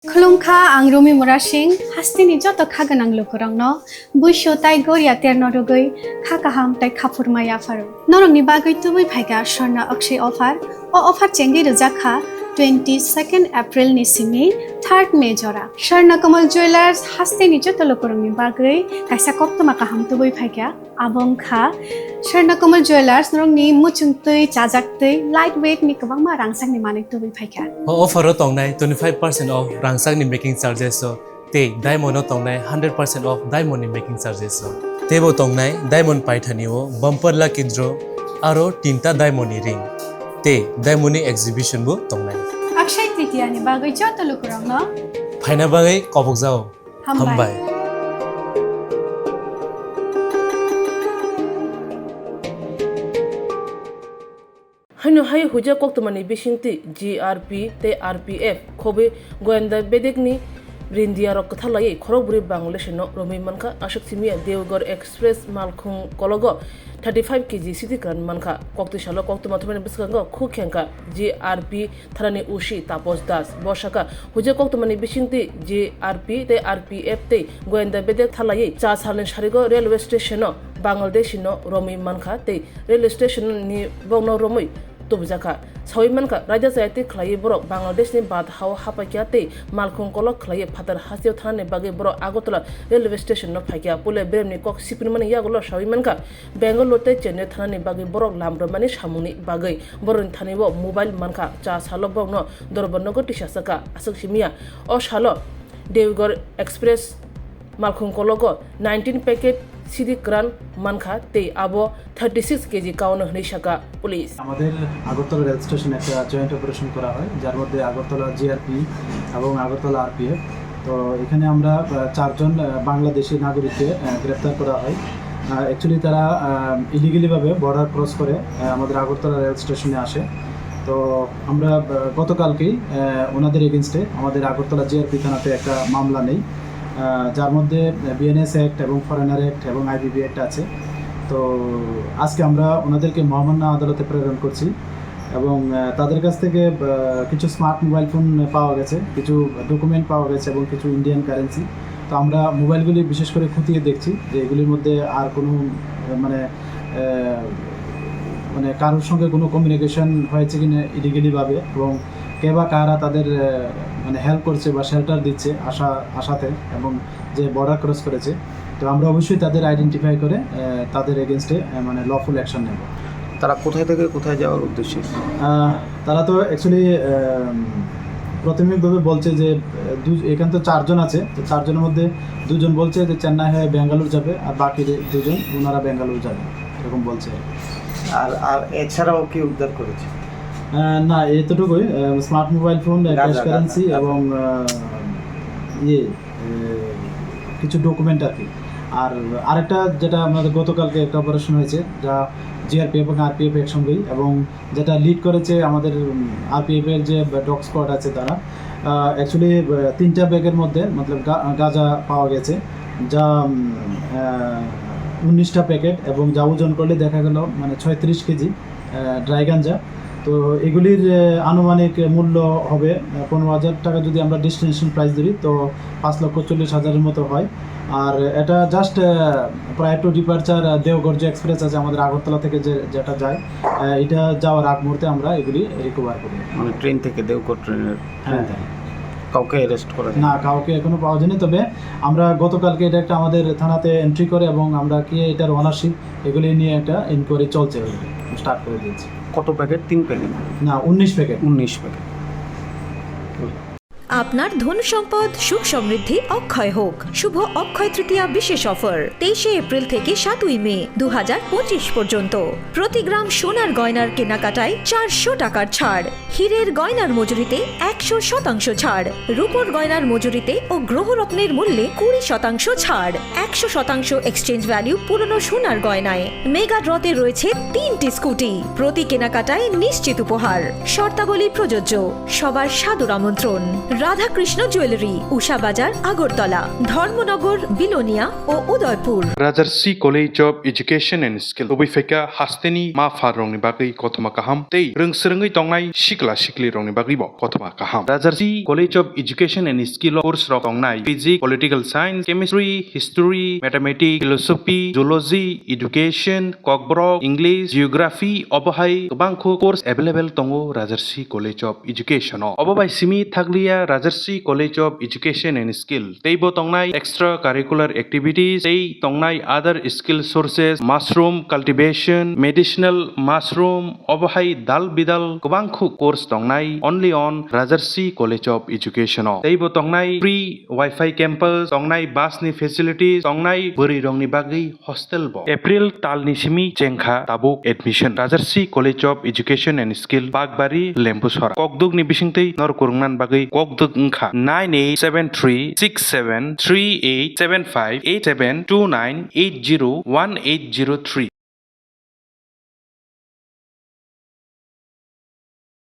खुलुमखा आं रमि मुरासिं हास्तिनि जत खागोनां लोगोरांनो बैसो ताइ गरिया तेरनरुगै खाकाहाम ताइ खाफुरमाया फारो नरंनि बागै तुबै फाइगा स्वर्णा अक्षय अफार चेंगि रजाखा 22 एप्रिल नि सिमि 3 मे जरा स्वर्णा कमल ज्वेलर्स हास्तिनि जत लोगोरांनि बागै काइसा कप्तमा काहाम तुबै फाइगा आबंखा स्वर्णा कमल ज्वेलर्स नरंनि मुचुंतै चाजाक्तै लाइट वेट नि गोबां मा रांसांनि माने तुबै फाइगा ऑफर तंनाय 25% ऑफ रांसांनि मेकिंग चार्जेस ते डायमंड तंनाय 100% ऑफ डायमंड मेकिंग चार्जेस तेबो तंनाय डायमंड पाइथानिओ बम्पर लकी ड्र आरो तीनटा डायमंड रिंग ते डायमंड एग्जिबिशन बो तंनाय अक्षय तृतीयानि बागै जत लोगोरांनो फाइना बागै कबक जाओ हामबाय हायनो हाय हुजा कोक्तमानि बिसिंति जीआरपी ते आरपीएफ खोबे गोयंदा बेदेकनि रिंदिया रक कथालायै खरगबुरि बांलादेशनो रमि मानखा आशक्तिमिया देवगढ़ एक्सप्रेस मालखुं कलगो 35 केजी सिटी क्रान मानखा कोक्तिशालो कोक्तमाथुमानि बिसकांगो खुखेंका जीआरपी थारानि उशी तापस दास बसाका हुजा कोक्तमानि बिसिंति जीआरपी ते आरपीएफ ते गोयंदा बेदेक थालायै चा सालनि सारिगो रेलवे स्टेशनो बांलादेशिनो रमि मानखा ते रेलवे स्टेशन नि बंनो रमै तुबजाका सावै मानका राजा जायति खलायै बरक बांलादेशनि बादहाव हापाकियाते मालखुं कलक खलायै फादार हासियाव थानानै बागै बरक आगरतला रेलवे स्टेशन न फाकिया पुले बेरमनि कक सिपिरमानि यागल सावै मानका बेंगलुरुते चेन्नाइ थानानै बागै बरक लामब्रमानि सामुनि बागै बरनि थानैबो मोबाइल मानका चा सालो बंनो दरबनगो टिसासका आसकसिमिया अ सालो देवगढ़ एक्सप्रेस मालखुं कलगो 19 पैकेट সিডি ক্রান মানখা তে আবো 36 কেজি কাউন হনিশাকা পুলিশ আমাদের আগরতলা রেল স্টেশনে একটা জয়েন্ট অপারেশন করা হয় যার মধ্যে আগরতলা জিআরপি এবং আগরতলা আরপিএফ তো এখানে আমরা চারজন বাংলাদেশি নাগরিককে গ্রেফতার করা হয় অ্যাকচুয়ালি তারা ইলিগালিভাবে বর্ডার ক্রস করে আমাদের আগরতলা রেল স্টেশনে আসে তো আমরা গতকালকেই ওনাদের এগেনস্টে আমাদের আগরতলা জিআরপি থানাতে একটা মামলা নেই যার মধ্যে বিএনএস অ্যাক্ট এবং ফরেনার অ্যাক্ট এবং আইবিবি অ্যাক্ট আছে তো আজকে আমরা ওনাদেরকে মহামান্য আদালতে প্রেরণ করছি এবং তাদের কাছ থেকে কিছু স্মার্ট মোবাইল ফোন পাওয়া গেছে কিছু ডকুমেন্ট পাওয়া গেছে এবং কিছু ইন্ডিয়ান কারেন্সি তো আমরা মোবাইলগুলি বিশেষ করে খতিয়ে দেখছি যে এগুলির মধ্যে আর কোনো মানে কারোর সঙ্গে কোনো কমিউনিকেশন হয়েছে কিনা ইলিগালিভাবে এবং কে বা কারা তাদের মানে হেল্প করছে বা শেল্টার দিচ্ছে আশাতে এবং যে বর্ডার ক্রস করেছে তো আমরা অবশ্যই তাদের আইডেন্টিফাই করে তাদের এগেনস্টে মানে লফুল অ্যাকশন নেব। তারা কোথায় থেকে কোথায় যাওয়ার উদ্দেশ্যে? তারা তো অ্যাকচুয়ালি প্রাথমিকভাবে বলছে যে এখানে তো চারজন আছে তো চারজনের মধ্যে দুজন বলছে যে চেন্নাই হয়ে ব্যাঙ্গালোর যাবে আর বাকি দুজন ওনারা ব্যাঙ্গালোর যাবে এরকম বলছে। আর এছাড়াও কি উদ্ধার করেছে? না এতটুকুই smart mobile phone cash currency এবং কিছু ডকুমেন্ট আর কি। আর আরেকটা যেটা আমাদের গতকালকে একটা অপারেশন হয়েছে যা জিআরপিএফ এবং আরপিএফ একসঙ্গেই এবং যেটা লিড করেছে আমাদের আরপিএফের যে ডগ স্কোয়াড আছে তারা অ্যাকচুয়ালি 3টা ব্যাগের মধ্যে মতলব গাঁজা পাওয়া গেছে যা 19টা প্যাকেট এবং যা ওজন করলে দেখা গেল মানে 36 কেজি ড্রাই গাঁজা। তো এগুলির আনুমানিক মূল্য হবে 15,000 টাকা যদি আমরা ডেস্টিনেশন প্রাইস ধরি তো 5,40,000 মতো হয়। আর এটা জাস্ট প্রায় টু ডিপারচার দেওগড় যে এক্সপ্রেস আছে আমাদের আগরতলা থেকে যেটা যায় এটা যাওয়ার আগ মুহূর্তে আমরা এগুলি রিকভার করি। মানে ট্রেন থেকে দেওগড় ট্রেনের? হ্যাঁ। কাউকে অ্যারেস্ট করা না, কাউকে এখনো পাওয়া যায়নি, তবে আমরা গতকালকে এটা একটা আমাদের থানাতে এন্ট্রি করে এবং আমরা কি এটার ওনারশিপ এগুলি নিয়ে একটা ইনকোয়ারি চলছে স্টার্ট করে দিয়েছি। কত প্যাকেট? 3 প্যাকেট? না, 19 প্যাকেট। 19 প্যাকেট। আপনার ধন সম্পদ সুখ সমৃদ্ধি অক্ষয় হোক। শুভ অক্ষয় তৃতীয়া বিশেষ অফার 23 এপ্রিল থেকে 7 মে 2025 পর্যন্ত প্রতি গ্রাম সোনার গয়নার কেনাকাটায় 400 টাকার ছাড়, হীরের গয়নার মজুরিতে 100% ছাড়, রূপোর গয়নার মজুরিতে ও গ্রহরত্নের মূল্যে 20% ছাড়, 100% এক্সচেঞ্জ ভ্যালু পুরনো সোনার গয়নায়। মেগা ড্রতে রয়েছে 3টি স্কুটি, প্রতি কেনাকাটায় নিশ্চিত উপহার। শর্তাবলী প্রযোজ্য। সবার সাদর আমন্ত্রণ। রাধাকৃষ্ণ জুয়েলারি, উষা বাজার, আগরতলা, ধর্মনগর, বিলোনিয়া ও Udaipur. Rajarsi College of Education and Skill Tobifeka Hasteni Ma Farong ni Bagi Kotoma Kaham Tei Rungsrengi Tongnai Shikla Shikli Rong ni Bagi Bo Kotoma Kaham Rajarsi College of Education and Skill course Rong Tongnai Physics, Political Science, Chemistry, History, Mathematics, Philosophy, Zoology, Education, Kokborok, English, Geography, Obohai Kobangko course available Tongo Rajarsi College of Education Obobai Simi Thaglia Rajarsi College of Education and Skill Teibo Tongnai extracurricular activities Tei Tongnai other skill sources mushroom cultivation medicinal mushroom Obohai Dal Bidal Kobangko course Tongnai only on Rajarsi College of Education Teibo Tongnai free Wi-Fi campus Tongnai bus ni facilities Tongnai Buri Rong ni Bagi hostel bo April Tal ni Simi Chengkha Tabuk admission Rajarsi College of Education and Skill Bagbari Lempusora Kokduk ni Bisingtei Nor Kurungnan Bagi Kokduk Ngkha 98736738758729801803